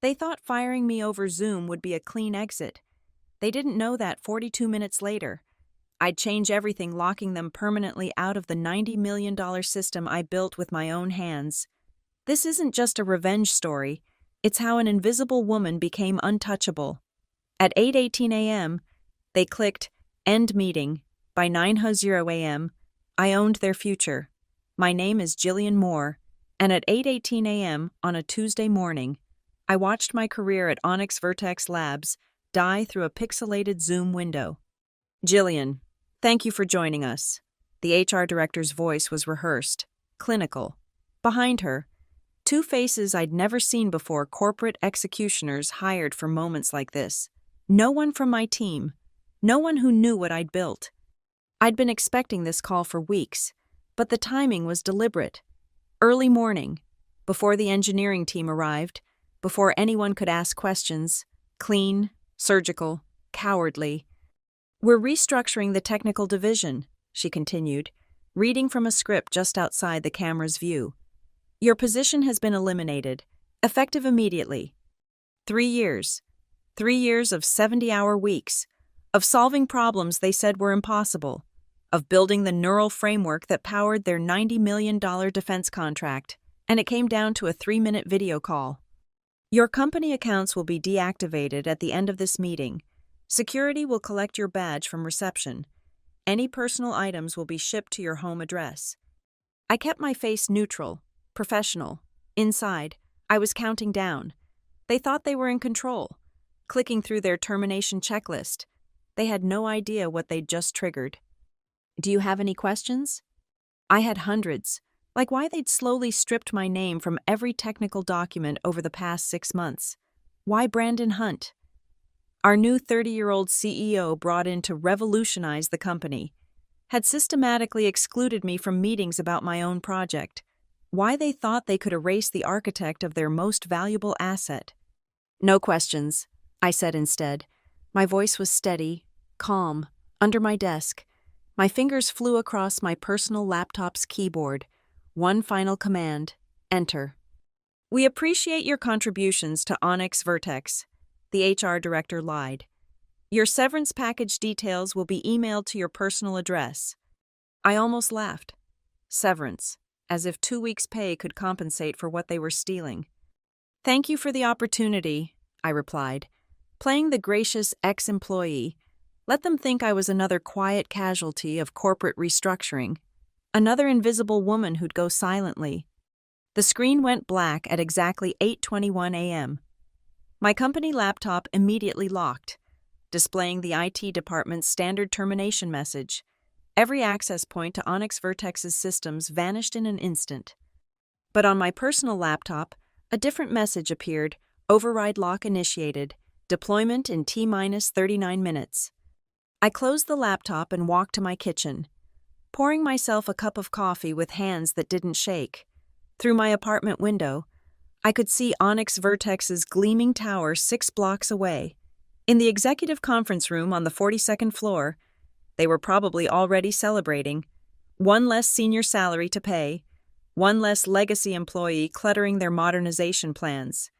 They thought firing me over Zoom would be a clean exit. They didn't know that 42 minutes later, I'd change everything, locking them permanently out of the $90 million system I built with my own hands. This isn't just a revenge story, it's how an invisible woman became untouchable. At 8:18 a.m., they clicked End Meeting. By 9:00 a.m., I owned their future. My name is Jillian Moore, and at 8:18 a.m. on a Tuesday morning, I watched my career at Onyx Vertex Labs die through a pixelated Zoom window. Jillian, thank you for joining us. The HR director's voice was rehearsed, clinical. Behind her, two faces I'd never seen before, corporate executioners hired for moments like this. No one from my team. No one who knew what I'd built. I'd been expecting this call for weeks, but the timing was deliberate. Early morning, before the engineering team arrived, before anyone could ask questions, clean, surgical, cowardly. We're restructuring the technical division, she continued, reading from a script just outside the camera's view. Your position has been eliminated, effective immediately. 3 years. 3 years of 70-hour weeks, of solving problems they said were impossible, of building the neural framework that powered their $90 million defense contract, and it came down to a 3-minute video call. Your company accounts will be deactivated at the end of this meeting. Security will collect your badge from reception. Any personal items will be shipped to your home address. I kept my face neutral, professional. Inside, I was counting down. They thought they were in control, clicking through their termination checklist. They had no idea what they'd just triggered. Do you have any questions? I had hundreds, like why they'd slowly stripped my name from every technical document over the past 6 months. Why Brandon Hunt? Our new 30-year-old CEO, brought in to revolutionize the company, had systematically excluded me from meetings about my own project. Why they thought they could erase the architect of their most valuable asset. No questions, I said instead. My voice was steady, calm, under my desk. My fingers flew across my personal laptop's keyboard. One final command, enter. We appreciate your contributions to Onyx Vertex, the HR director lied. Your severance package details will be emailed to your personal address. I almost laughed. Severance, as if 2 weeks' pay could compensate for what they were stealing. Thank you for the opportunity, I replied, playing the gracious ex-employee. Let them think I was another quiet casualty of corporate restructuring, another invisible woman who'd go silently. The screen went black at exactly 8:21 a.m. My company laptop immediately locked, displaying the IT department's standard termination message. Every access point to Onyx Vertex's systems vanished in an instant. But on my personal laptop, a different message appeared: override lock initiated, deployment in T-39 minutes. I closed the laptop and walked to my kitchen, pouring myself a cup of coffee with hands that didn't shake. Through my apartment window, I could see Onyx Vertex's gleaming tower 6 blocks away. In the executive conference room on the 42nd floor, they were probably already celebrating. One less senior salary to pay, one less legacy employee cluttering their modernization plans.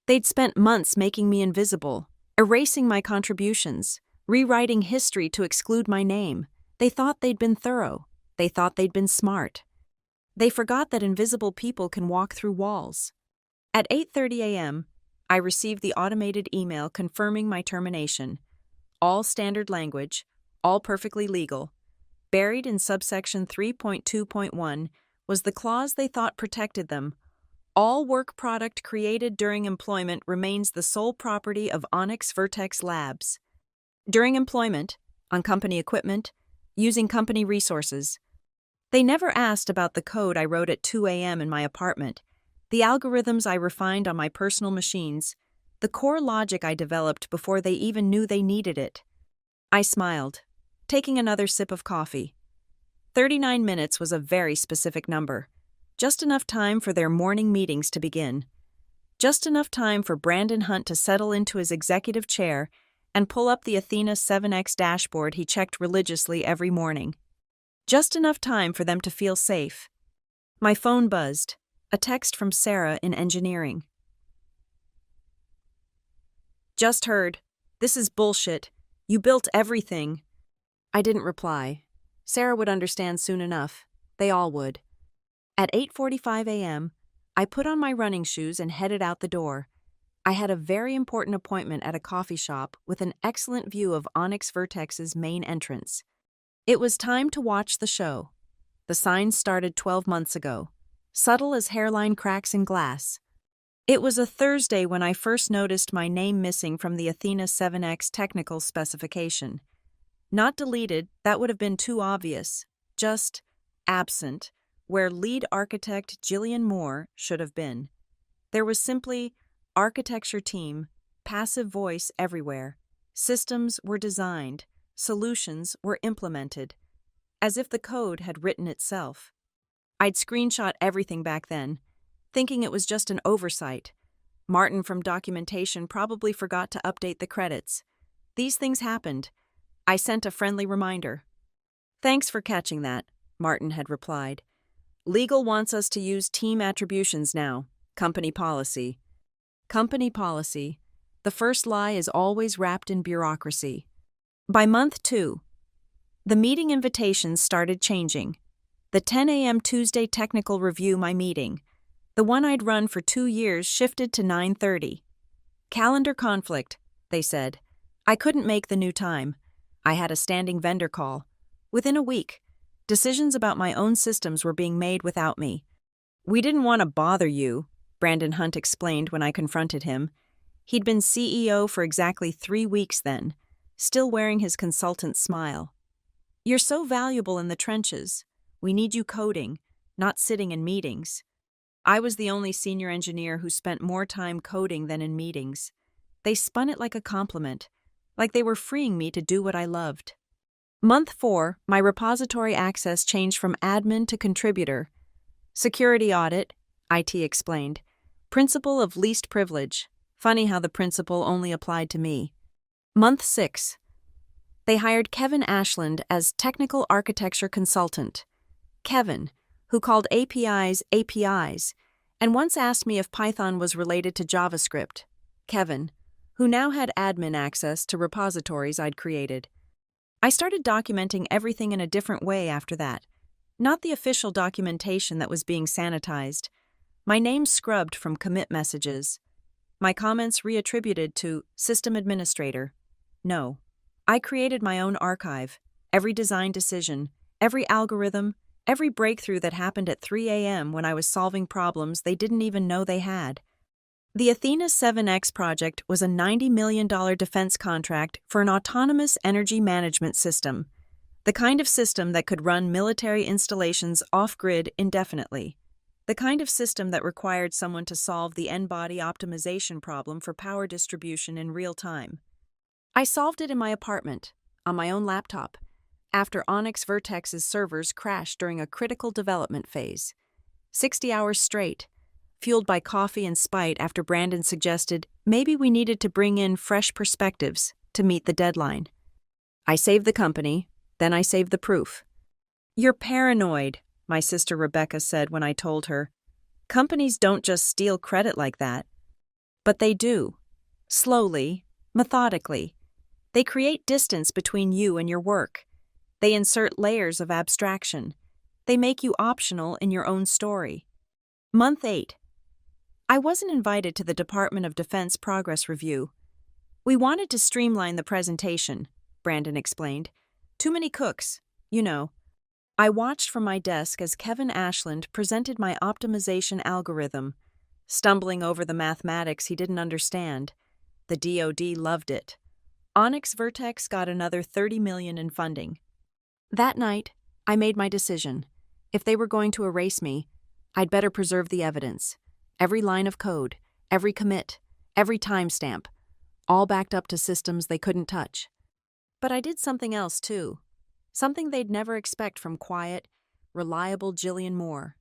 They'd spent months making me invisible, erasing my contributions, rewriting history to exclude my name. They thought they'd been thorough. They thought they'd been smart. They forgot that invisible people can walk through walls. At 8:30 a.m., I received the automated email confirming my termination. All standard language, all perfectly legal. Buried in subsection 3.2.1 was the clause they thought protected them. All work product created during employment remains the sole property of Onyx Vertex Labs. During employment, on company equipment, using company resources. They never asked about the code I wrote at 2 a.m. in my apartment, the algorithms I refined on my personal machines, the core logic I developed before they even knew they needed it. I smiled, taking another sip of coffee. 39 minutes was a very specific number. Just enough time for their morning meetings to begin. Just enough time for Brandon Hunt to settle into his executive chair and pull up the Athena 7X dashboard he checked religiously every morning. Just enough time for them to feel safe. My phone buzzed, a text from Sarah in engineering. Just heard. This is bullshit. You built everything. I didn't reply. Sarah would understand soon enough. They all would. At 8:45 a.m., I put on my running shoes and headed out the door. I had a very important appointment at a coffee shop with an excellent view of Onyx Vertex's main entrance. It was time to watch the show. The signs started 12 months ago, subtle as hairline cracks in glass. It was a Thursday when I first noticed my name missing from the Athena 7X technical specification. Not deleted, that would have been too obvious, just absent, where lead architect Gillian Moore should have been. There was simply architecture team, passive voice everywhere. Systems were designed, solutions were implemented, as if the code had written itself. I'd screenshot everything back then, thinking it was just an oversight. Martin from documentation probably forgot to update the credits. These things happened. I sent a friendly reminder. Thanks for catching that, Martin had replied. Legal wants us to use team attributions now. Company policy. Company policy. The first lie is always wrapped in bureaucracy. By month 2, the meeting invitations started changing. The 10 a.m. Tuesday technical review, my meeting, the one I'd run for 2 years, shifted to 9:30. Calendar conflict, they said. I couldn't make the new time. I had a standing vendor call. Within a week, decisions about my own systems were being made without me. We didn't want to bother you, Brandon Hunt explained when I confronted him. He'd been CEO for exactly 3 weeks then, still wearing his consultant smile. You're so valuable in the trenches. We need you coding, not sitting in meetings. I was the only senior engineer who spent more time coding than in meetings. They spun it like a compliment, like they were freeing me to do what I loved. Month 4, my repository access changed from admin to contributor. Security audit, IT explained. Principle of least privilege. Funny how the principle only applied to me. Month 6. They hired Kevin Ashland as technical architecture consultant. Kevin, who called APIs APIs, and once asked me if Python was related to JavaScript. Kevin, who now had admin access to repositories I'd created. I started documenting everything in a different way after that. Not the official documentation that was being sanitized. My name scrubbed from commit messages. My comments reattributed to system administrator. No. I created my own archive. Every design decision, every algorithm, every breakthrough that happened at 3 a.m. when I was solving problems they didn't even know they had. The Athena 7X project was a $90 million defense contract for an autonomous energy management system, the kind of system that could run military installations off-grid indefinitely, the kind of system that required someone to solve the N-body optimization problem for power distribution in real time. I solved it in my apartment, on my own laptop, after Onyx Vertex's servers crashed during a critical development phase. 60 hours straight, fueled by coffee and spite after Brandon suggested maybe we needed to bring in fresh perspectives to meet the deadline. I saved the company, then I saved the proof. You're paranoid, my sister Rebecca said when I told her. Companies don't just steal credit like that. But they do. Slowly, methodically. They create distance between you and your work. They insert layers of abstraction. They make you optional in your own story. Month 8. I wasn't invited to the Department of Defense progress review. We wanted to streamline the presentation, Brandon explained. Too many cooks, you know. I watched from my desk as Kevin Ashland presented my optimization algorithm, stumbling over the mathematics he didn't understand. The DoD loved it. Onyx Vertex got another $30 million in funding. That night, I made my decision. If they were going to erase me, I'd better preserve the evidence. Every line of code, every commit, every timestamp, all backed up to systems they couldn't touch. But I did something else, too. Something they'd never expect from quiet, reliable Gillian Moore.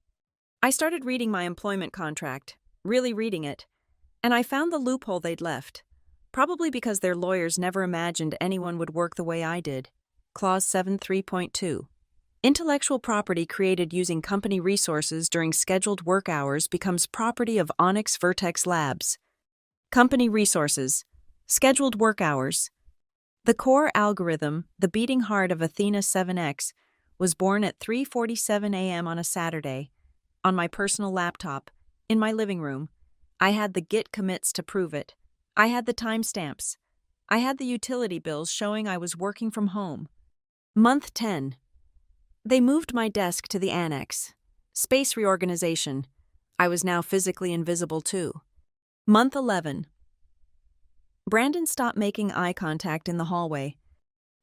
I started reading my employment contract, really reading it, and I found the loophole they'd left, probably because their lawyers never imagined anyone would work the way I did. Clause 7.3.2. Intellectual property created using company resources during scheduled work hours becomes property of Onyx Vertex Labs. Company resources. Scheduled work hours. The core algorithm, the beating heart of Athena 7X, was born at 3:47 a.m. on a Saturday, on my personal laptop, in my living room. I had the Git commits to prove it. I had the timestamps. I had the utility bills showing I was working from home. Month 10. They moved my desk to the annex. Space reorganization. I was now physically invisible too. Month 11. Brandon stopped making eye contact in the hallway.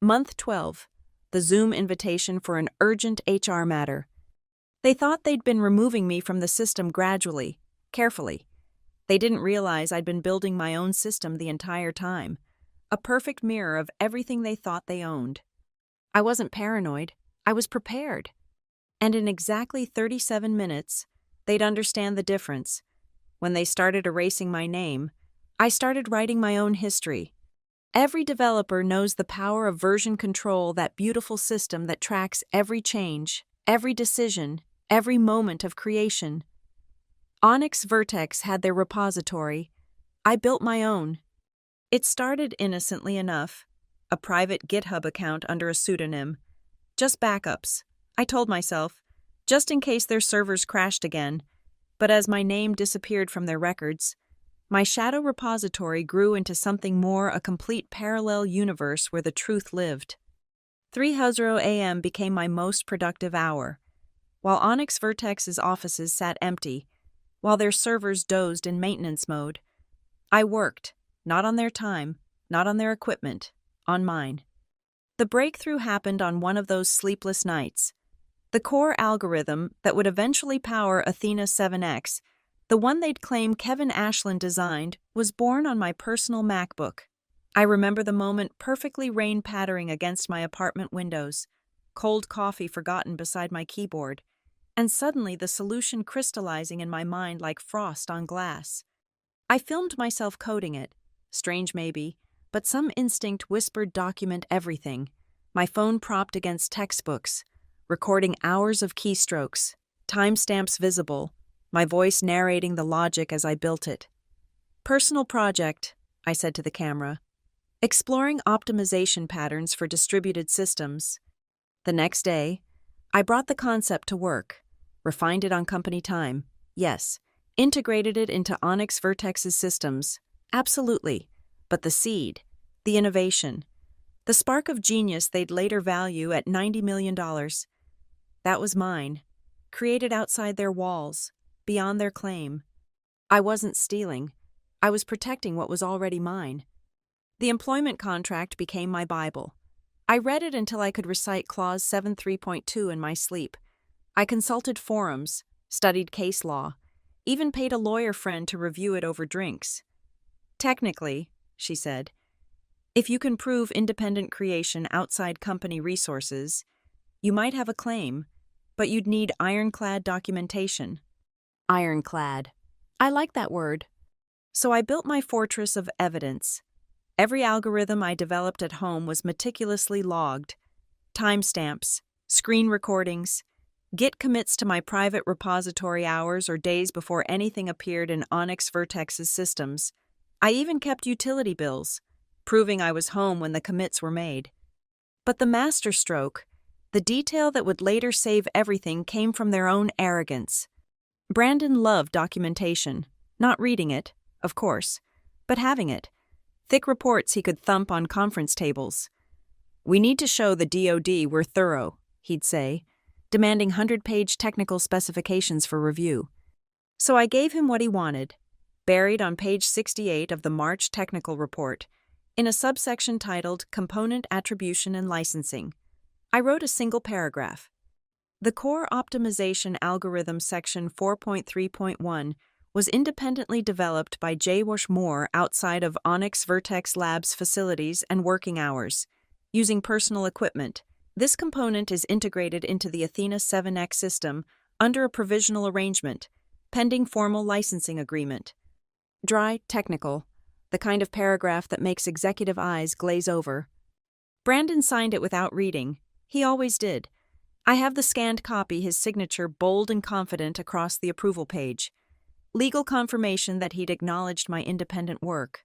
Month 12. The Zoom invitation for an urgent HR matter. They thought they'd been removing me from the system gradually, carefully. They didn't realize I'd been building my own system the entire time, a perfect mirror of everything they thought they owned. I wasn't paranoid. I was prepared. And in exactly 37 minutes, they'd understand the difference. When they started erasing my name, I started writing my own history. Every developer knows the power of version control, that beautiful system that tracks every change, every decision, every moment of creation. Onyx Vertex had their repository. I built my own. It started innocently enough, a private GitHub account under a pseudonym. Just backups, I told myself, just in case their servers crashed again. But as my name disappeared from their records, my shadow repository grew into something more, a complete parallel universe where the truth lived. 3:00 a.m. became my most productive hour, while Onyx Vertex's offices sat empty, while their servers dozed in maintenance mode. I worked, not on their time, not on their equipment, on mine. The breakthrough happened on one of those sleepless nights. The core algorithm that would eventually power Athena 7X, the one they'd claim Kevin Ashland designed, was born on my personal MacBook. I remember the moment perfectly, rain pattering against my apartment windows, cold coffee forgotten beside my keyboard, and suddenly the solution crystallizing in my mind like frost on glass. I filmed myself coding it. Strange maybe, but some instinct whispered document everything. My phone propped against textbooks, recording hours of keystrokes, timestamps visible, my voice narrating the logic as I built it. Personal project, I said to the camera. Exploring optimization patterns for distributed systems. The next day, I brought the concept to work, refined it on company time, yes, integrated it into Onyx Vertex's systems, absolutely, but the seed, the innovation, the spark of genius they'd later value at $90 million, that was mine, created outside their walls, beyond their claim. I wasn't stealing. I was protecting what was already mine. The employment contract became my Bible. I read it until I could recite Clause 7.3.2 in my sleep. I consulted forums, studied case law, even paid a lawyer friend to review it over drinks. Technically, she said, if you can prove independent creation outside company resources, you might have a claim, but you'd need ironclad documentation. Ironclad. I like that word. So I built my fortress of evidence. Every algorithm I developed at home was meticulously logged. Timestamps, screen recordings, Git commits to my private repository hours or days before anything appeared in Onyx Vertex's systems. I even kept utility bills, proving I was home when the commits were made. But the masterstroke, the detail that would later save everything, came from their own arrogance. Brandon loved documentation, not reading it, of course, but having it. Thick reports he could thump on conference tables. We need to show the DoD we're thorough, he'd say, demanding 100-page technical specifications for review. So I gave him what he wanted, buried on page 68 of the March technical report, in a subsection titled Component Attribution and Licensing. I wrote a single paragraph. The core optimization algorithm section 4.3.1 was independently developed by J. Wash Moore outside of Onyx Vertex Labs facilities and working hours, using personal equipment. This component is integrated into the Athena 7X system under a provisional arrangement, pending formal licensing agreement. Dry, technical, the kind of paragraph that makes executive eyes glaze over. Brandon signed it without reading. He always did. I have the scanned copy, his signature bold and confident across the approval page. Legal confirmation that he'd acknowledged my independent work.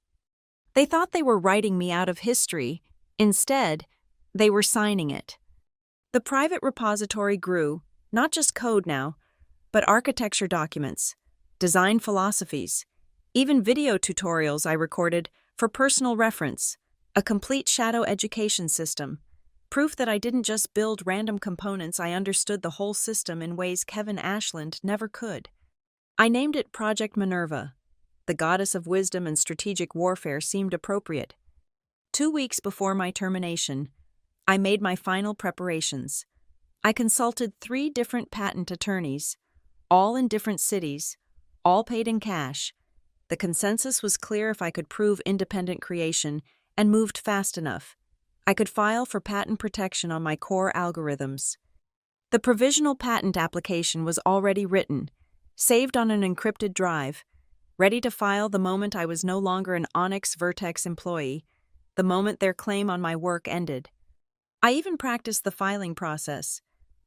They thought they were writing me out of history. Instead, they were signing it. The private repository grew, not just code now, but architecture documents, design philosophies, even video tutorials I recorded for personal reference, a complete shadow education system, proof that I didn't just build random components, I understood the whole system in ways Kevin Ashland never could. I named it Project Minerva. The goddess of wisdom and strategic warfare seemed appropriate. 2 weeks before my termination, I made my final preparations. I consulted 3 different patent attorneys, all in different cities, all paid in cash. The consensus was clear: if I could prove independent creation and moved fast enough, I could file for patent protection on my core algorithms. The provisional patent application was already written, saved on an encrypted drive, ready to file the moment I was no longer an Onyx Vertex employee, the moment their claim on my work ended. I even practiced the filing process,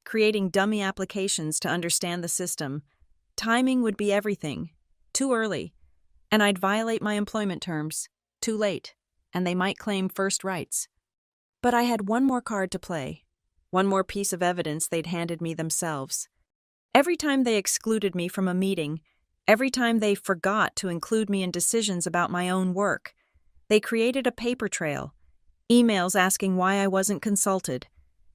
creating dummy applications to understand the system. Timing would be everything. Too early, and I'd violate my employment terms. Too late, and they might claim first rights. But I had one more card to play, one more piece of evidence they'd handed me themselves. Every time they excluded me from a meeting, every time they forgot to include me in decisions about my own work, they created a paper trail, emails asking why I wasn't consulted,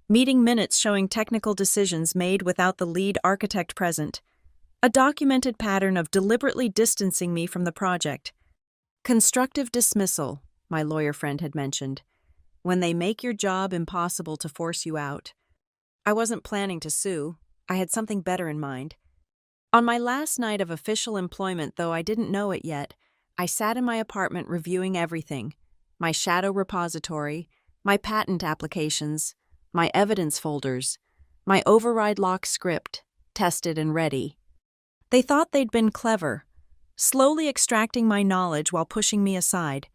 meeting minutes showing technical decisions made without the lead architect present, a documented pattern of deliberately distancing me from the project. Constructive dismissal, my lawyer friend had mentioned, when they make your job impossible to force you out. I wasn't planning to sue. I had something better in mind. On my last night of official employment, though I didn't know it yet, I sat in my apartment reviewing everything: my shadow repository, my patent applications, my evidence folders, my override lock script, tested and ready. They thought they'd been clever, slowly extracting my knowledge while pushing me aside.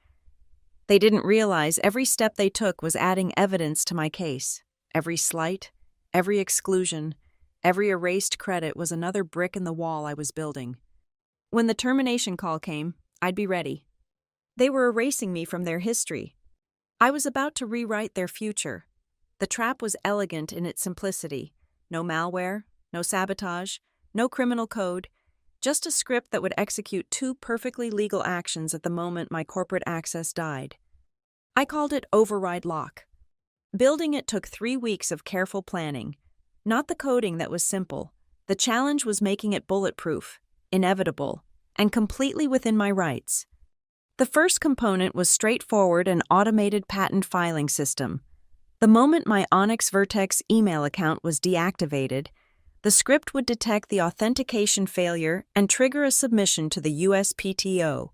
They didn't realize every step they took was adding evidence to my case. Every slight, every exclusion, every erased credit was another brick in the wall I was building. When the termination call came, I'd be ready. They were erasing me from their history. I was about to rewrite their future. The trap was elegant in its simplicity. No malware, no sabotage, no criminal code, just a script that would execute 2 perfectly legal actions at the moment my corporate access died. I called it Override Lock. Building it took 3 weeks of careful planning. Not the coding that was simple. The challenge was making it bulletproof, inevitable, and completely within my rights. The first component was straightforward: an automated patent filing system. The moment my Onyx Vertex email account was deactivated, the script would detect the authentication failure and trigger a submission to the USPTO.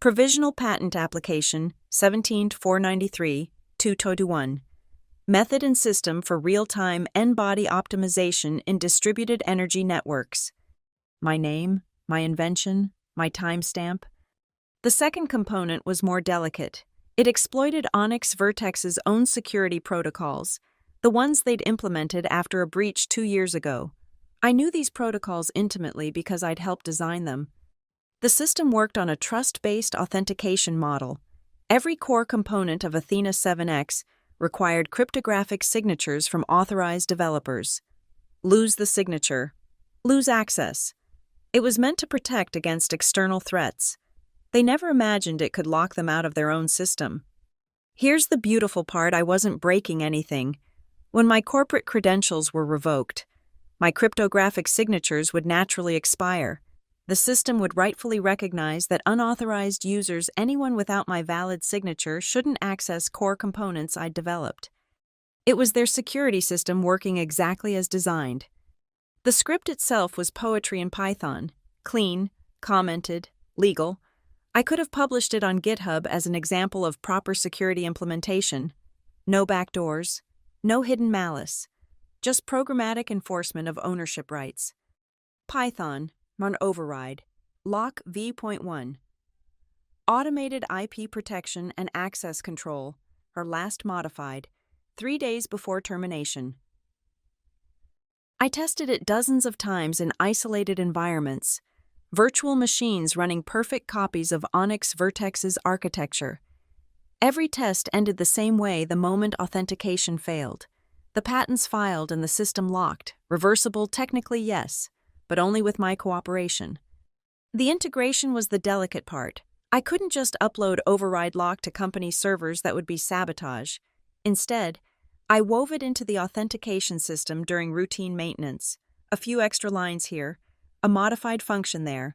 Provisional Patent Application 17-493-221. Method and System for Real-Time N-Body Optimization in Distributed Energy Networks. My name, my invention, my timestamp. The second component was more delicate. It exploited Onyx Vertex's own security protocols, the ones they'd implemented after a breach 2 years ago. I knew these protocols intimately because I'd helped design them. The system worked on a trust-based authentication model. Every core component of Athena 7X required cryptographic signatures from authorized developers. Lose the signature, lose access. It was meant to protect against external threats. They never imagined it could lock them out of their own system. Here's the beautiful part: I wasn't breaking anything. When my corporate credentials were revoked, my cryptographic signatures would naturally expire. The system would rightfully recognize that unauthorized users, anyone without my valid signature, shouldn't access core components I'd developed. It was their security system working exactly as designed. The script itself was poetry in Python: clean, commented, legal. I could have published it on GitHub as an example of proper security implementation. No backdoors, no hidden malice, just programmatic enforcement of ownership rights. Python, on override, lock v.1. Automated IP protection and access control, or last modified, 3 days before termination. I tested it dozens of times in isolated environments, virtual machines running perfect copies of Onyx Vertex's architecture. Every test ended the same way the moment authentication failed. The patents filed and the system locked. Reversible, technically yes, but only with my cooperation. The integration was the delicate part. I couldn't just upload override lock to company servers that would be sabotage. Instead, I wove it into the authentication system during routine maintenance. A few extra lines here, a modified function there,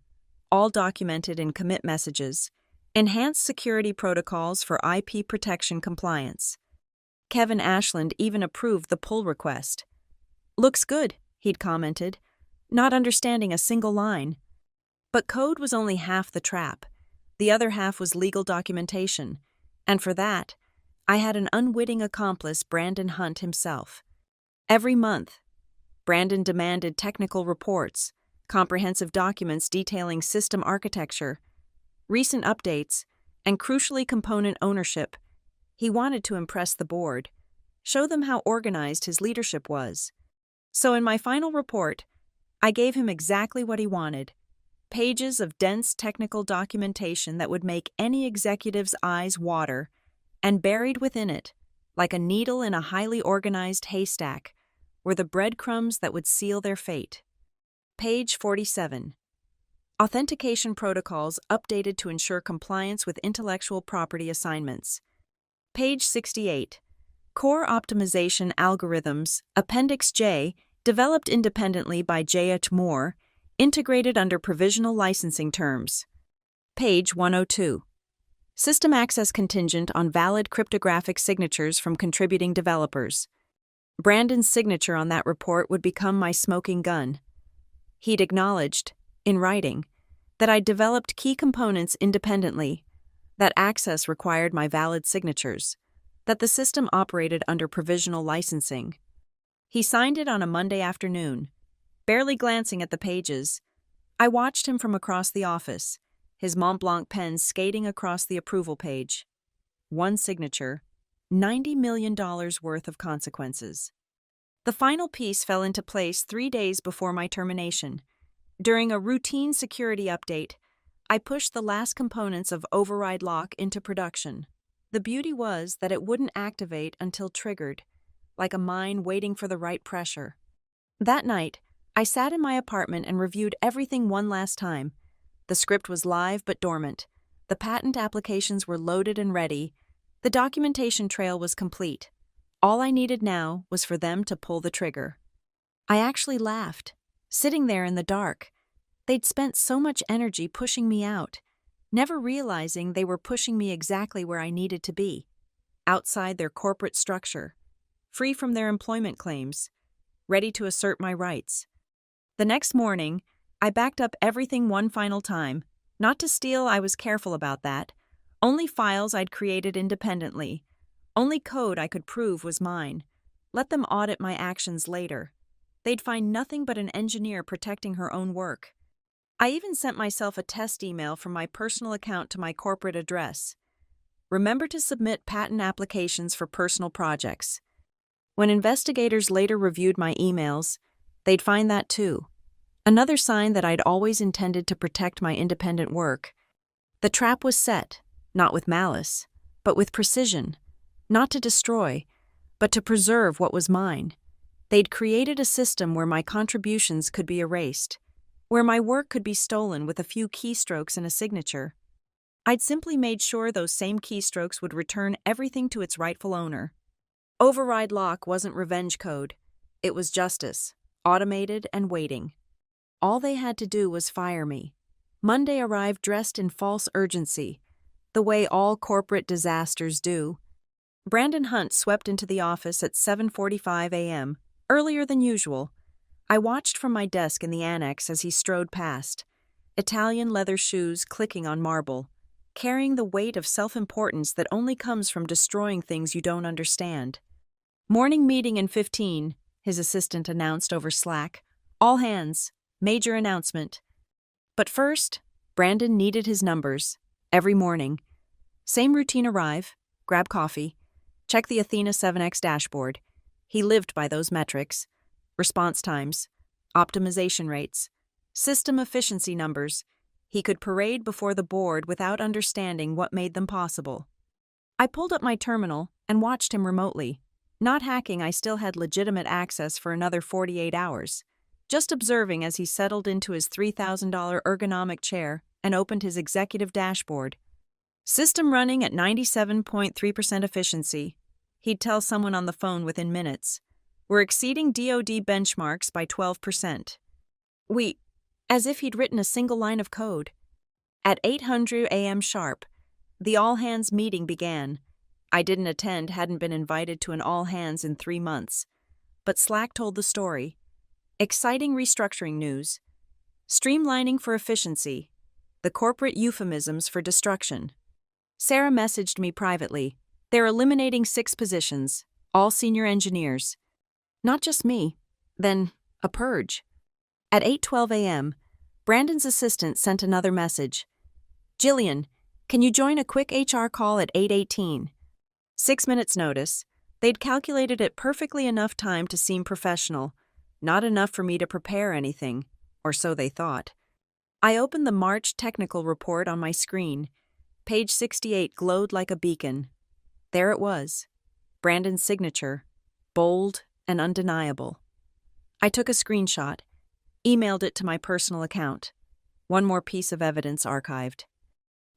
all documented in commit messages. Enhanced security protocols for IP protection compliance. Kevin Ashland even approved the pull request. "Looks good," he'd commented, not understanding a single line. But code was only half the trap. The other half was legal documentation, and for that, I had an unwitting accomplice, Brandon Hunt himself. Every month, Brandon demanded technical reports, comprehensive documents detailing system architecture, recent updates, and crucially component ownership. He wanted to impress the board, show them how organized his leadership was. So in my final report, I gave him exactly what he wanted: pages of dense technical documentation that would make any executive's eyes water, and buried within it, like a needle in a highly organized haystack, were the breadcrumbs that would seal their fate. Page 47. Authentication protocols updated to ensure compliance with intellectual property assignments. Page 68. Core optimization algorithms, Appendix J, developed independently by J.H. Moore, integrated under provisional licensing terms. Page 102. System access contingent on valid cryptographic signatures from contributing developers. Brandon's signature on that report would become my smoking gun. He'd acknowledged, in writing, that I'd developed key components independently, that access required my valid signatures, that the system operated under provisional licensing. He signed it on a Monday afternoon. Barely glancing at the pages, I watched him from across the office, his Mont Blanc pen skating across the approval page. One signature, $90 million worth of consequences. The final piece fell into place 3 days before my termination. During a routine security update, I pushed the last components of override lock into production. The beauty was that it wouldn't activate until triggered, like a mine waiting for the right pressure. That night, I sat in my apartment and reviewed everything one last time. The script was live but dormant. The patent applications were loaded and ready. The documentation trail was complete. All I needed now was for them to pull the trigger. I actually laughed, sitting there in the dark. They'd spent so much energy pushing me out, never realizing they were pushing me exactly where I needed to be, outside their corporate structure, free from their employment claims, ready to assert my rights. The next morning, I backed up everything one final time. Not to steal, I was careful about that. Only files I'd created independently. Only code I could prove was mine. Let them audit my actions later. They'd find nothing but an engineer protecting her own work. I even sent myself a test email from my personal account to my corporate address. Remember to submit patent applications for personal projects. When investigators later reviewed my emails, they'd find that too. Another sign that I'd always intended to protect my independent work. The trap was set, not with malice, but with precision. Not to destroy, but to preserve what was mine. They'd created a system where my contributions could be erased, where my work could be stolen with a few keystrokes and a signature. I'd simply made sure those same keystrokes would return everything to its rightful owner. Override lock wasn't revenge code. It was justice, automated and waiting. All they had to do was fire me. Monday arrived dressed in false urgency, the way all corporate disasters do. Brandon Hunt swept into the office at 7:45 a.m., earlier than usual. I watched from my desk in the annex as he strode past, Italian leather shoes clicking on marble, carrying the weight of self-importance that only comes from destroying things you don't understand. "Morning meeting in 15, his assistant announced over Slack. "All hands. Major announcement." But first, Brandon needed his numbers. Every morning. Same routine: arrive, grab coffee, check the Athena 7X dashboard. He lived by those metrics. Response times, optimization rates, system efficiency numbers. He could parade before the board without understanding what made them possible. I pulled up my terminal and watched him remotely. Not hacking, I still had legitimate access for another 48 hours. Just observing as he settled into his $3,000 ergonomic chair and opened his executive dashboard. System running at 97.3% efficiency. He'd tell someone on the phone within minutes. We're exceeding DoD benchmarks by 12%. As if he'd written a single line of code. At 8:00 a.m. sharp, the all-hands meeting began. I didn't attend, hadn't been invited to an all-hands in 3 months. But Slack told the story. Exciting restructuring news. Streamlining for efficiency. The corporate euphemisms for destruction. Sarah messaged me privately. They're eliminating 6 positions, all senior engineers. Not just me. Then, a purge. At 8:12 a.m., Brandon's assistant sent another message. Jillian, can you join a quick HR call at 8:18? 6 minutes notice. They'd calculated it perfectly enough time to seem professional, not enough for me to prepare anything, or so they thought. I opened the March technical report on my screen. Page 68 glowed like a beacon. There it was, Brandon's signature, bold and undeniable. I took a screenshot, emailed it to my personal account. One more piece of evidence archived.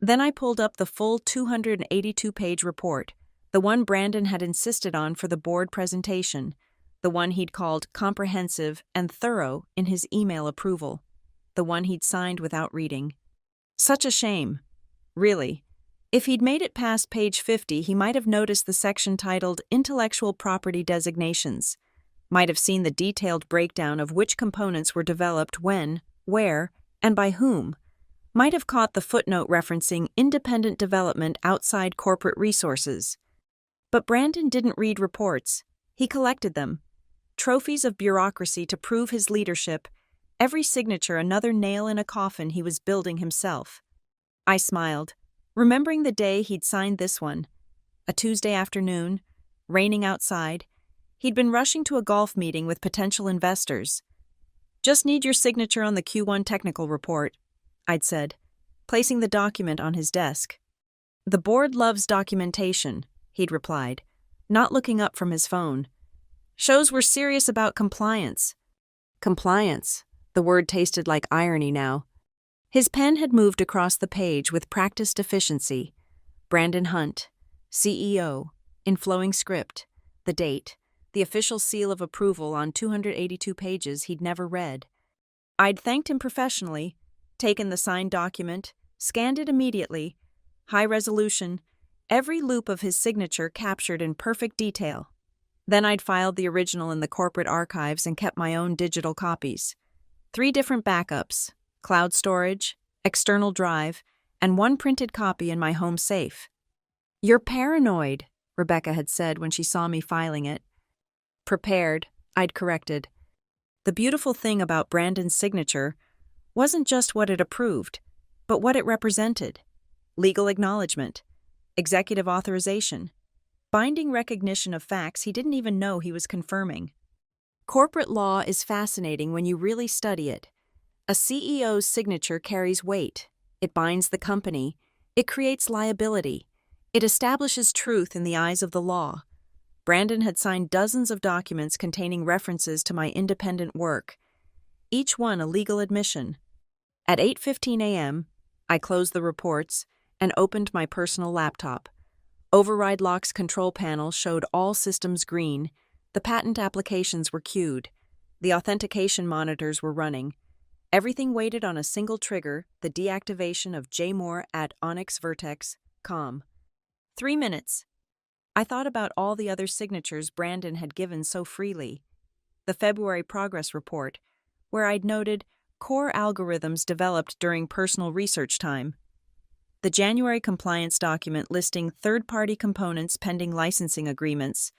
Then I pulled up the full 282-page report, the one Brandon had insisted on for the board presentation, the one he'd called comprehensive and thorough in his email approval, the one he'd signed without reading. Such a shame. Really. If he'd made it past page 50, he might have noticed the section titled Intellectual Property Designations, might have seen the detailed breakdown of which components were developed when, where, and by whom, might have caught the footnote referencing independent development outside corporate resources. But Brandon didn't read reports. He collected them. Trophies of bureaucracy to prove his leadership, every signature another nail in a coffin he was building himself. I smiled, remembering the day he'd signed this one. A Tuesday afternoon, raining outside. He'd been rushing to a golf meeting with potential investors. Just need your signature on the Q1 technical report, I'd said, placing the document on his desk. The board loves documentation, he'd replied, not looking up from his phone. Shows we're serious about compliance. Compliance. The word tasted like irony now. His pen had moved across the page with practiced efficiency. Brandon Hunt, CEO, in flowing script, the date, the official seal of approval on 282 pages he'd never read. I'd thanked him professionally, taken the signed document, scanned it immediately, high resolution, every loop of his signature captured in perfect detail. Then I'd filed the original in the corporate archives and kept my own digital copies. 3 different backups, cloud storage, external drive, and 1 printed copy in my home safe. You're paranoid, Rebecca had said when she saw me filing it. Prepared, I'd corrected. The beautiful thing about Brandon's signature wasn't just what it approved, but what it represented. Legal acknowledgement, executive authorization, binding recognition of facts he didn't even know he was confirming. Corporate law is fascinating when you really study it. A CEO's signature carries weight. It binds the company. It creates liability. It establishes truth in the eyes of the law. Brandon had signed dozens of documents containing references to my independent work, each one a legal admission. At 8:15 a.m., I closed the reports and opened my personal laptop. Override Lock's control panel showed all systems green. The patent applications were queued. The authentication monitors were running. Everything waited on a single trigger, the deactivation of jmore@onyxvertex.com. 3 minutes. I thought about all the other signatures Brandon had given so freely. The February progress report, where I'd noted core algorithms developed during personal research time. The January compliance document listing third-party components pending licensing agreements.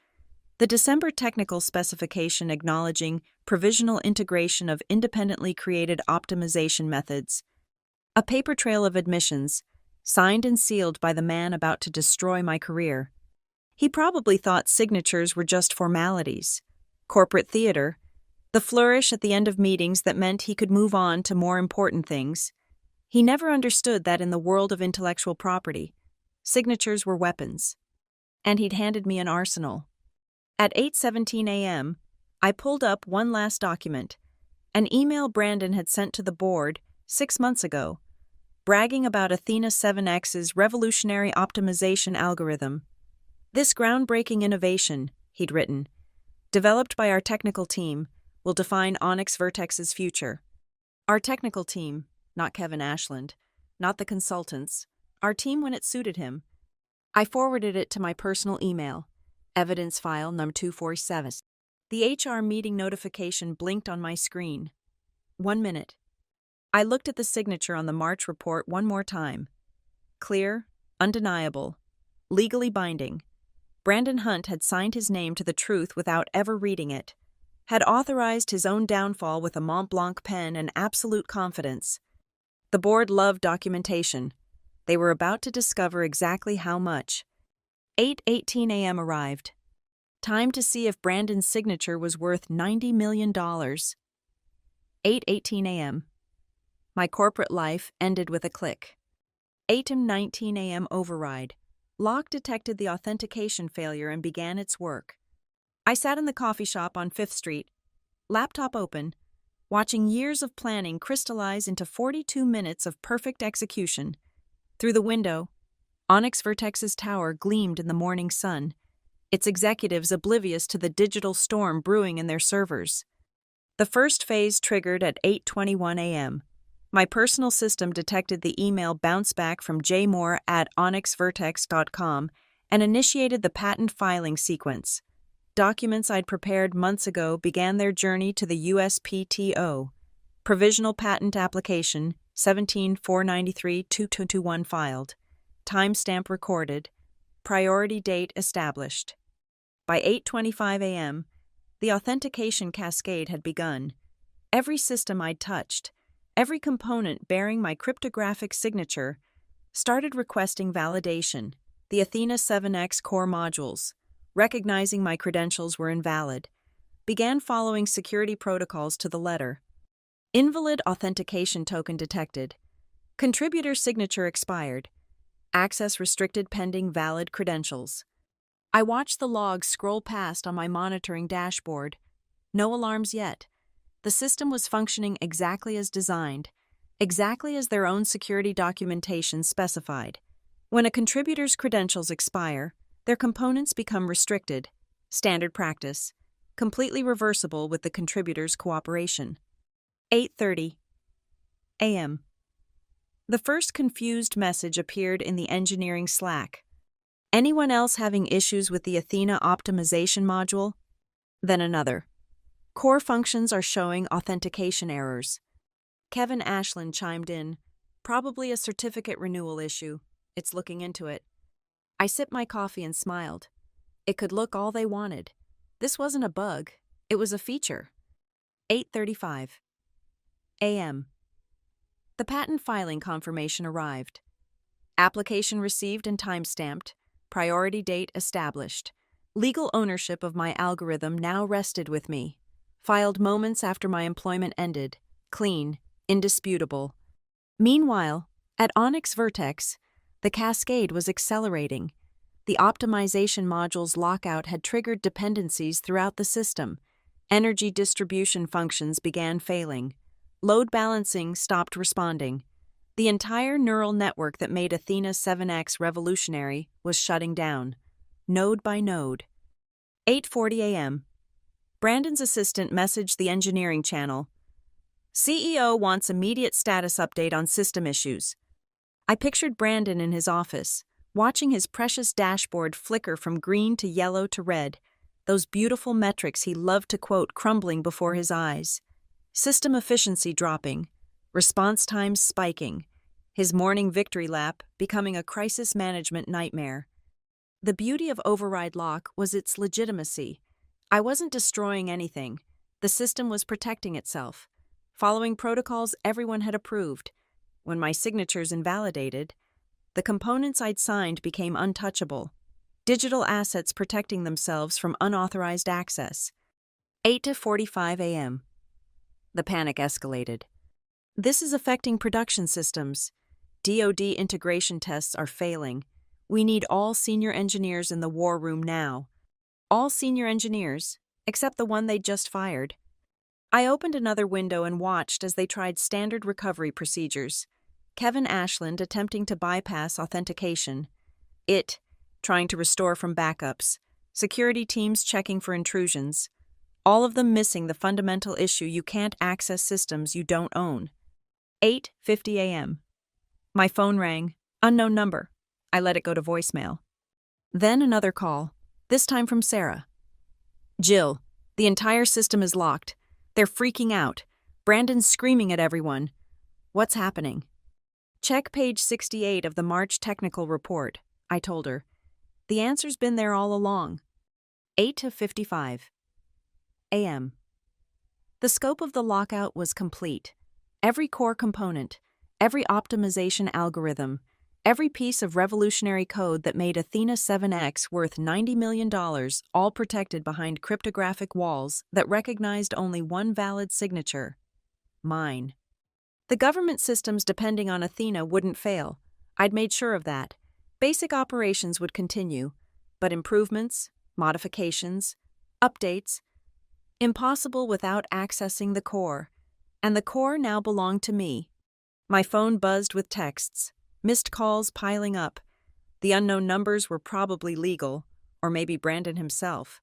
The December technical specification acknowledging provisional integration of independently created optimization methods. A paper trail of admissions, signed and sealed by the man about to destroy my career. He probably thought signatures were just formalities. Corporate theater. The flourish at the end of meetings that meant he could move on to more important things. He never understood that in the world of intellectual property, signatures were weapons. and he'd handed me an arsenal. At 8:17 a.m., I pulled up one last document, an email Brandon had sent to the board 6 months ago, bragging about Athena 7X's revolutionary optimization algorithm. This groundbreaking innovation, he'd written, developed by our technical team, will define Onyx Vertex's future. Our technical team, not Kevin Ashland, not the consultants, our team when it suited him. I forwarded it to my personal email, evidence file number 247. The HR meeting notification blinked on my screen. 1 minute. I looked at the signature on the March report one more time. Clear, undeniable, legally binding. Brandon Hunt had signed his name to the truth without ever reading it, had authorized his own downfall with a Mont Blanc pen and absolute confidence. The board loved documentation. They were about to discover exactly how much. 8:18 a.m. arrived. Time to see if Brandon's signature was worth $90 million. 8:18 a.m. My corporate life ended with a click. 8:19 a.m. override. Lock detected the authentication failure and began its work. I sat in the coffee shop on 5th Street, laptop open, watching years of planning crystallize into 42 minutes of perfect execution. Through the window, Onyx Vertex's tower gleamed in the morning sun, its executives oblivious to the digital storm brewing in their servers. The first phase triggered at 8:21 a.m. My personal system detected the email bounce back from jmoore@onyxvertex.com and initiated the patent filing sequence. Documents I'd prepared months ago began their journey to the USPTO. Provisional patent application 17-493-2221 filed. Timestamp recorded. Priority date established. By 8:25 a.m., the authentication cascade had begun. Every system I'd touched, every component bearing my cryptographic signature, started requesting validation. The Athena 7X core modules, recognizing my credentials were invalid, began following security protocols to the letter. Invalid authentication token detected. Contributor signature expired. Access restricted pending valid credentials. I watched the logs scroll past on my monitoring dashboard. No alarms yet. The system was functioning exactly as designed, exactly as their own security documentation specified. When a contributor's credentials expire, their components become restricted, standard practice, completely reversible with the contributor's cooperation. 8:30 a.m. The first confused message appeared in the engineering Slack. Anyone else having issues with the Athena optimization module? Then another. Core functions are showing authentication errors. Kevin Ashland chimed in. Probably a certificate renewal issue. It's looking into it. I sipped my coffee and smiled. It could look all they wanted. This wasn't a bug. It was a feature. 8:35 a.m. The patent filing confirmation arrived. Application received and timestamped. Priority date established. Legal ownership of my algorithm now rested with me. Filed moments after my employment ended. Clean, indisputable. Meanwhile, at Onyx Vertex, the cascade was accelerating. The optimization module's lockout had triggered dependencies throughout the system. Energy distribution functions began failing. Load balancing stopped responding. The entire neural network that made Athena 7X revolutionary was shutting down, node by node. 8:40 a.m. Brandon's assistant messaged the engineering channel. CEO wants immediate status update on system issues. I pictured Brandon in his office, watching his precious dashboard flicker from green to yellow to red, those beautiful metrics he loved to quote crumbling before his eyes. System efficiency dropping, response times spiking, his morning victory lap becoming a crisis management nightmare. The beauty of override lock was its legitimacy. I wasn't destroying anything. The system was protecting itself, following protocols everyone had approved. When my signatures invalidated, the components I'd signed became untouchable, digital assets protecting themselves from unauthorized access. 8:45 a.m. The panic escalated. This is affecting production systems. DoD integration tests are failing. We need all senior engineers in the war room now. All senior engineers, except the one they'd just fired. I opened another window and watched as they tried standard recovery procedures. Kevin Ashland attempting to bypass authentication. It trying to restore from backups. Security teams checking for intrusions. All of them missing the fundamental issue: you can't access systems you don't own. 8:50 a.m. My phone rang. Unknown number. I let it go to voicemail. Then another call, this time from Sarah. Jill, the entire system is locked. They're freaking out. Brandon's screaming at everyone. What's happening? Check page 68 of the March technical report, I told her. The answer's been there all along. 8:55 a.m. The scope of the lockout was complete. Every core component, every optimization algorithm, every piece of revolutionary code that made Athena 7X worth $90 million, all protected behind cryptographic walls that recognized only one valid signature: mine. The government systems depending on Athena wouldn't fail. I'd made sure of that. Basic operations would continue, but improvements, modifications, updates, impossible without accessing the core. And the core now belonged to me. My phone buzzed with texts, missed calls piling up. The unknown numbers were probably legal, or maybe Brandon himself,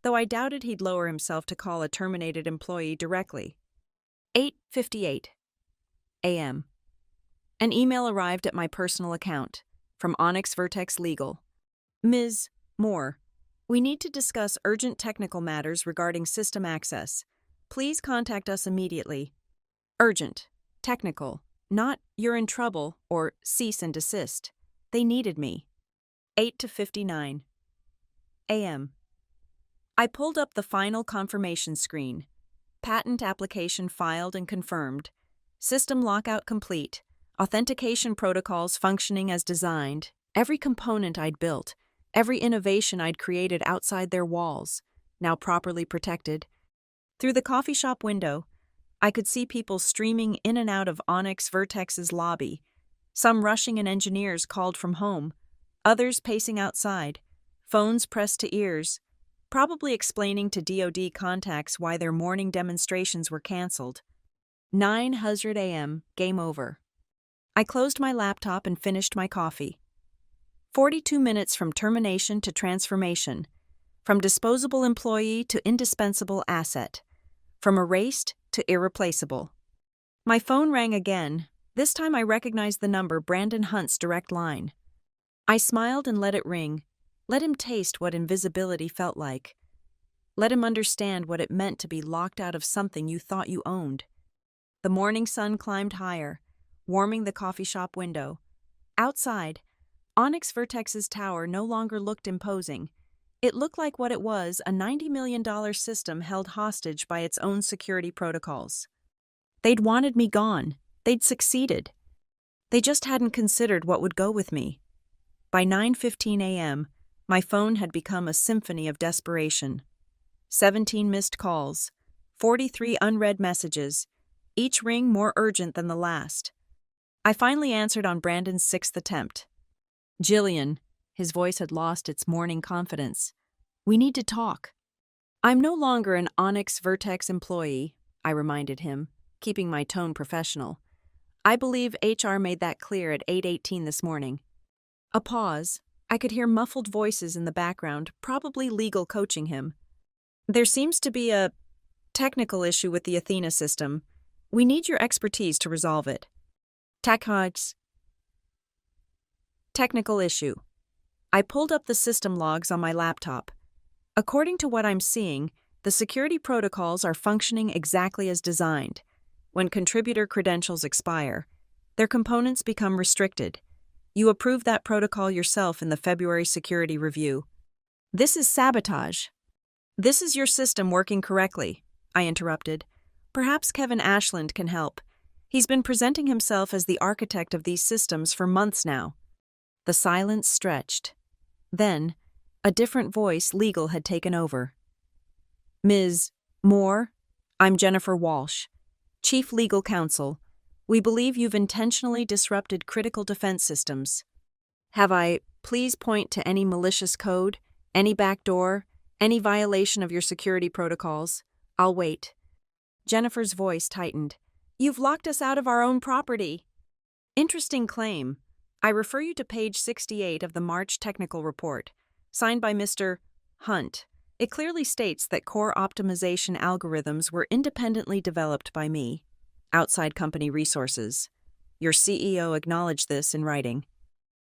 though I doubted he'd lower himself to call a terminated employee directly. 8:58 a.m. An email arrived at my personal account from Onyx Vertex Legal. Ms. Moore, we need to discuss urgent technical matters regarding system access. Please contact us immediately. Urgent, technical, not you're in trouble or cease and desist. They needed me. 8:59 a.m. I pulled up the final confirmation screen. Patent application filed and confirmed. System lockout complete. Authentication protocols functioning as designed. Every component I'd built, every innovation I'd created outside their walls, now properly protected. Through the coffee shop window, I could see people streaming in and out of Onyx Vertex's lobby, some rushing in engineers called from home, others pacing outside, phones pressed to ears, probably explaining to DoD contacts why their morning demonstrations were canceled. 9:00 a.m., game over. I closed my laptop and finished my coffee. 42 minutes from termination to transformation, from disposable employee to indispensable asset, from erased to irreplaceable. My phone rang again. This time I recognized the number: Brandon Hunt's direct line. I smiled and let it ring. Let him taste what invisibility felt like. Let him understand what it meant to be locked out of something you thought you owned. The morning sun climbed higher, warming the coffee shop window. Outside, Onyx Vertex's tower no longer looked imposing. It looked like what it was: a $90 million system held hostage by its own security protocols. They'd wanted me gone. They'd succeeded. They just hadn't considered what would go with me. By 9:15 a.m., my phone had become a symphony of desperation. 17 missed calls, 43 unread messages, each ring more urgent than the last. I finally answered on Brandon's sixth attempt. Jillian, his voice had lost its morning confidence. We need to talk. I'm no longer an Onyx Vertex employee, I reminded him, keeping my tone professional. I believe HR made that clear at 8:18 this morning. A pause. I could hear muffled voices in the background, probably legal coaching him. There seems to be a technical issue with the Athena system. We need your expertise to resolve it. Technical issue. I pulled up the system logs on my laptop. According to what I'm seeing, the security protocols are functioning exactly as designed. When contributor credentials expire, their components become restricted. You approved that protocol yourself in the February security review. This is sabotage. This is your system working correctly, I interrupted. Perhaps Kevin Ashland can help. He's been presenting himself as the architect of these systems for months now. The silence stretched. Then, a different voice, legal, had taken over. Ms. Moore, I'm Jennifer Walsh, Chief Legal Counsel. We believe you've intentionally disrupted critical defense systems. Have I Please point to any malicious code, any backdoor, any violation of your security protocols. I'll wait. Jennifer's voice tightened. You've locked us out of our own property. Interesting claim. I refer you to page 68 of the March technical report, signed by Mr. Hunt. It clearly states that core optimization algorithms were independently developed by me, outside company resources. Your CEO acknowledged this in writing.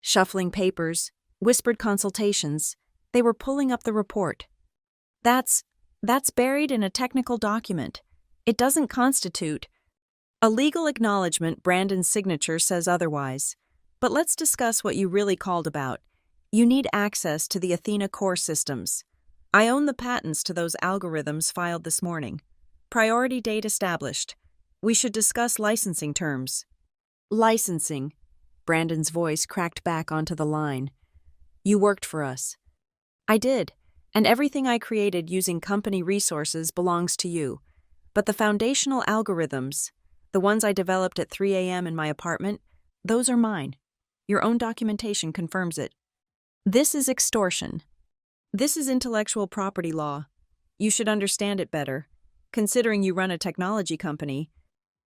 Shuffling papers, whispered consultations, they were pulling up the report. That's buried in a technical document. It doesn't constitute a legal acknowledgement. Brandon's signature says otherwise. But let's discuss what you really called about. You need access to the Athena core systems. I own the patents to those algorithms filed this morning. Priority date established. We should discuss licensing terms. Licensing. Brandon's voice cracked back onto the line. You worked for us. I did, and everything I created using company resources belongs to you. But the foundational algorithms, the ones I developed at 3 a.m. in my apartment, those are mine. Your own documentation confirms it. This is extortion. This is intellectual property law. You should understand it better, considering you run a technology company.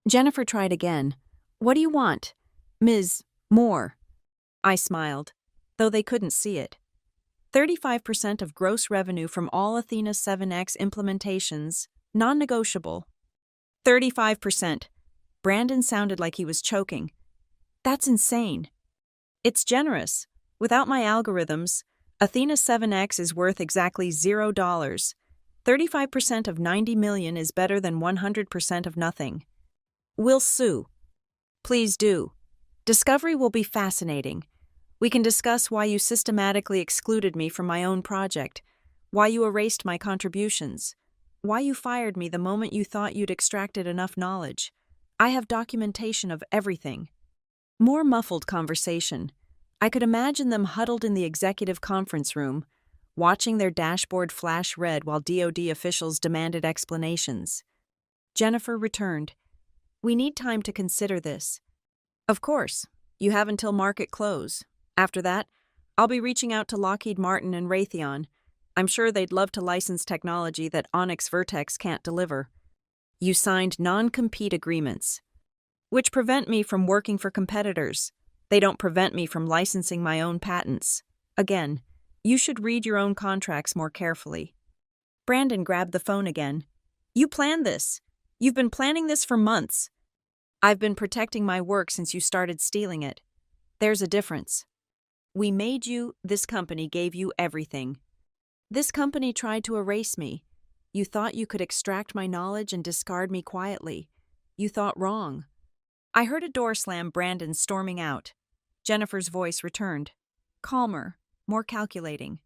Jennifer tried again. What do you want? Ms. Moore. I smiled, though they couldn't see it. 35% of gross revenue from all Athena 7X implementations, non-negotiable. 35%. Brandon sounded like he was choking. That's insane. It's generous. Without my algorithms, Athena 7X is worth exactly $0. 35% of 90 million is better than 100% of nothing. We'll sue. Please do. Discovery will be fascinating. We can discuss why you systematically excluded me from my own project, why you erased my contributions, why you fired me the moment you thought you'd extracted enough knowledge. I have documentation of everything. More muffled conversation. I could imagine them huddled in the executive conference room, watching their dashboard flash red while DoD officials demanded explanations. Jennifer returned. We need time to consider this. Of course. You have until market close. After that, I'll be reaching out to Lockheed Martin and Raytheon. I'm sure they'd love to license technology that Onyx Vertex can't deliver. You signed non-compete agreements, which prevent me from working for competitors. They don't prevent me from licensing my own patents. Again, you should read your own contracts more carefully. Brandon grabbed the phone again. You planned this. You've been planning this for months. I've been protecting my work since you started stealing it. There's a difference. We made you, this company gave you everything. This company tried to erase me. You thought you could extract my knowledge and discard me quietly. You thought wrong. I heard a door slam. Brandon storming out. Jennifer's voice returned. Calmer, more calculating.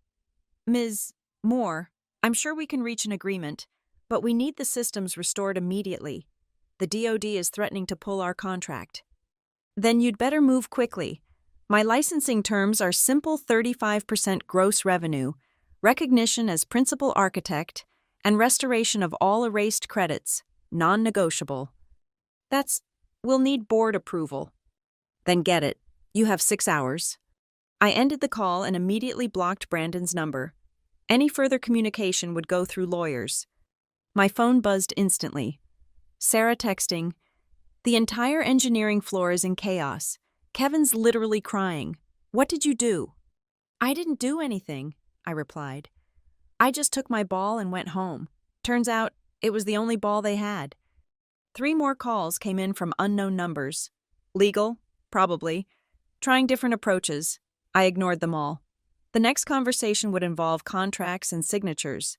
Ms. Moore, I'm sure we can reach an agreement, but we need the systems restored immediately. The DoD is threatening to pull our contract. Then you'd better move quickly. My licensing terms are simple 35% gross revenue, recognition as principal architect, and restoration of all erased credits, non-negotiable. We'll need board approval. Then get it. You have 6 hours. I ended the call and immediately blocked Brandon's number. Any further communication would go through lawyers. My phone buzzed instantly. Sarah texting, "The entire engineering floor is in chaos. Kevin's literally crying. What did you do?" "I didn't do anything," I replied. "I just took my ball and went home. Turns out it was the only ball they had." 3 more calls came in from unknown numbers. Legal? Probably. Trying different approaches. I ignored them all. The next conversation would involve contracts and signatures.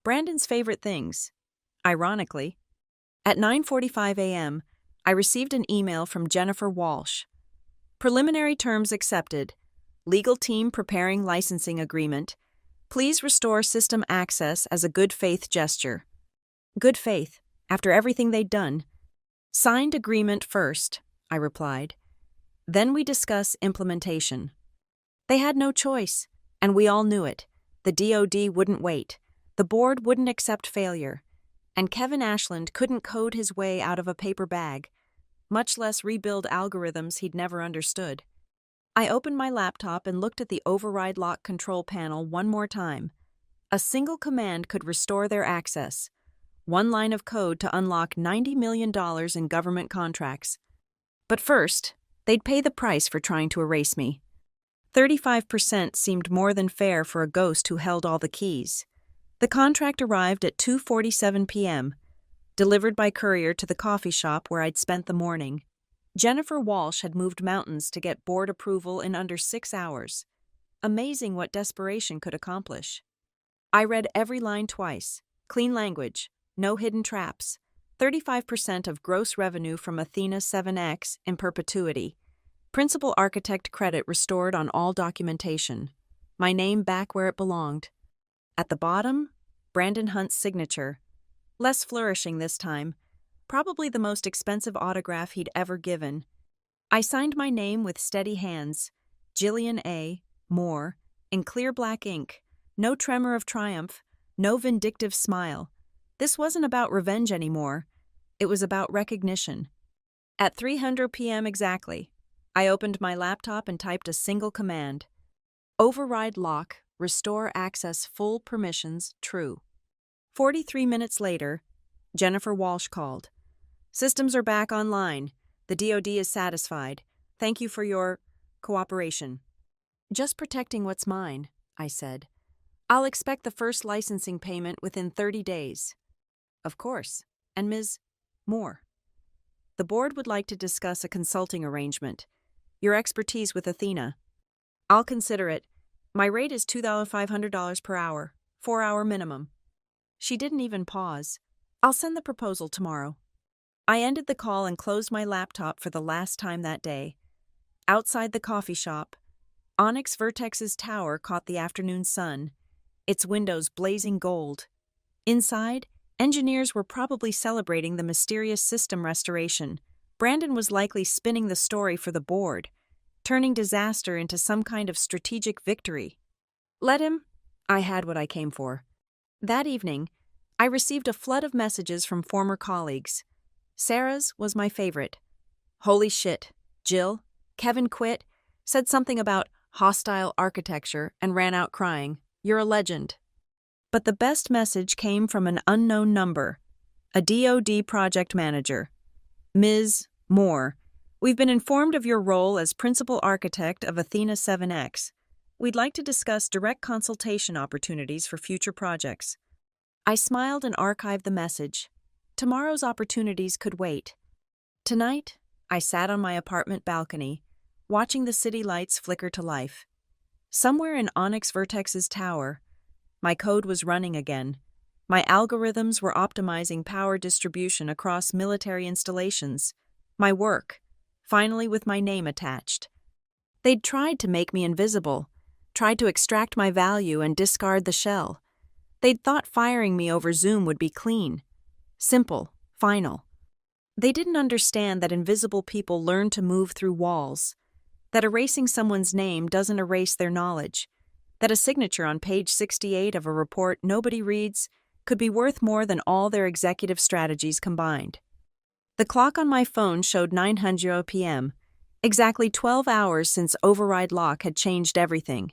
Brandon's favorite things. Ironically. At 9:45 a.m., I received an email from Jennifer Walsh. Preliminary terms accepted. Legal team preparing licensing agreement. Please restore system access as a good faith gesture. Good faith, after everything they'd done. Signed agreement first, I replied. Then we discuss implementation. They had no choice, and we all knew it. The DoD wouldn't wait. The board wouldn't accept failure. And Kevin Ashland couldn't code his way out of a paper bag, much less rebuild algorithms he'd never understood. I opened my laptop and looked at the override lock control panel one more time. A single command could restore their access. One line of code to unlock $90 million in government contracts. But first, they'd pay the price for trying to erase me. 35% seemed more than fair for a ghost who held all the keys. The contract arrived at 2:47 p.m., delivered by courier to the coffee shop where I'd spent the morning. Jennifer Walsh had moved mountains to get board approval in under 6 hours. Amazing what desperation could accomplish. I read every line twice. Clean language, no hidden traps. 35% of gross revenue from Athena 7X in perpetuity. Principal architect credit restored on all documentation. My name back where it belonged. At the bottom, Brandon Hunt's signature. Less flourishing this time. Probably the most expensive autograph he'd ever given. I signed my name with steady hands. Jillian A. Moore, in clear black ink. No tremor of triumph, no vindictive smile. This wasn't about revenge anymore. It was about recognition. At 3:00 p.m. exactly, I opened my laptop and typed a single command. Override lock, restore access full permissions, true. 43 minutes later, Jennifer Walsh called. Systems are back online. The DoD is satisfied. Thank you for your cooperation. Just protecting what's mine, I said. I'll expect the first licensing payment within 30 days. Of course. And Ms. Moore. The board would like to discuss a consulting arrangement. Your expertise with Athena. I'll consider it. My rate is $2,500 per hour, 4-hour minimum. She didn't even pause. I'll send the proposal tomorrow. I ended the call and closed my laptop for the last time that day. Outside the coffee shop, Onyx Vertex's tower caught the afternoon sun, its windows blazing gold. Inside, engineers were probably celebrating the mysterious system restoration. Brandon was likely spinning the story for the board, turning disaster into some kind of strategic victory. Let him. I had what I came for. That evening, I received a flood of messages from former colleagues. Sarah's was my favorite. Holy shit, Jill. Kevin quit, said something about hostile architecture, and ran out crying. You're a legend. But the best message came from an unknown number, a DoD project manager. Ms. Moore, we've been informed of your role as principal architect of Athena 7X. We'd like to discuss direct consultation opportunities for future projects. I smiled and archived the message. Tomorrow's opportunities could wait. Tonight, I sat on my apartment balcony, watching the city lights flicker to life. Somewhere in Onyx Vertex's tower, my code was running again. My algorithms were optimizing power distribution across military installations. My work, finally with my name attached. They'd tried to make me invisible, tried to extract my value and discard the shell. They'd thought firing me over Zoom would be clean, simple, final. They didn't understand that invisible people learn to move through walls, that erasing someone's name doesn't erase their knowledge, that a signature on page 68 of a report nobody reads could be worth more than all their executive strategies combined. The clock on my phone showed 9:00 p.m., exactly 12 hours since override lock had changed everything.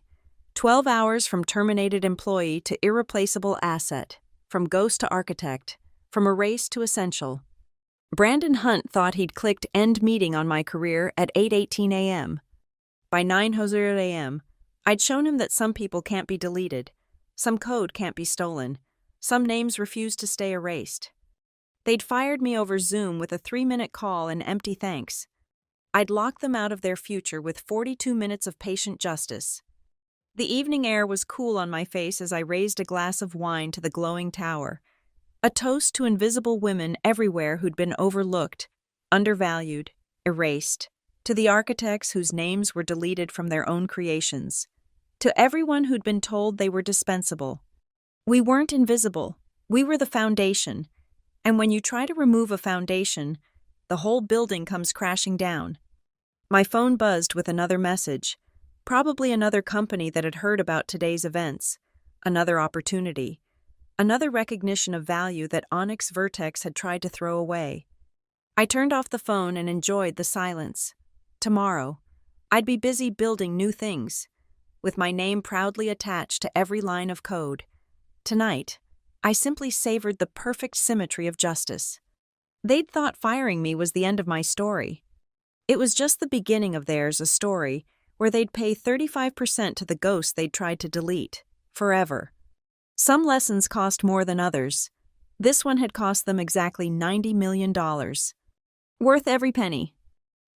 12 hours from terminated employee to irreplaceable asset, from ghost to architect, from erase to essential. Brandon Hunt thought he'd clicked end meeting on my career at 8:18 a.m. By 9:00 a.m., I'd shown him that some people can't be deleted, some code can't be stolen, some names refuse to stay erased. They'd fired me over Zoom with a 3-minute call and empty thanks. I'd locked them out of their future with 42 minutes of patient justice. The evening air was cool on my face as I raised a glass of wine to the glowing tower, a toast to invisible women everywhere who'd been overlooked, undervalued, erased, to the architects whose names were deleted from their own creations, to everyone who'd been told they were dispensable. We weren't invisible, we were the foundation, and when you try to remove a foundation, the whole building comes crashing down. My phone buzzed with another message, probably another company that had heard about today's events, another opportunity, another recognition of value that Onyx Vertex had tried to throw away. I turned off the phone and enjoyed the silence. Tomorrow, I'd be busy building new things, with my name proudly attached to every line of code. Tonight, I simply savored the perfect symmetry of justice. They'd thought firing me was the end of my story. It was just the beginning of theirs, a story where they'd pay 35% to the ghost they'd tried to delete, forever. Some lessons cost more than others. This one had cost them exactly $90 million. Worth every penny.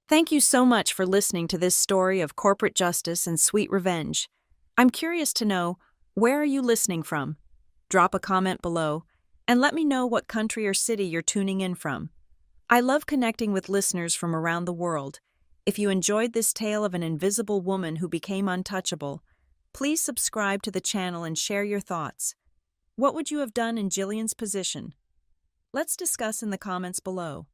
Thank you so much for listening to this story of corporate justice and sweet revenge. I'm curious to know, where are you listening from? Drop a comment below, and let me know what country or city you're tuning in from. I love connecting with listeners from around the world. If you enjoyed this tale of an invisible woman who became untouchable, please subscribe to the channel and share your thoughts. What would you have done in Jillian's position? Let's discuss in the comments below.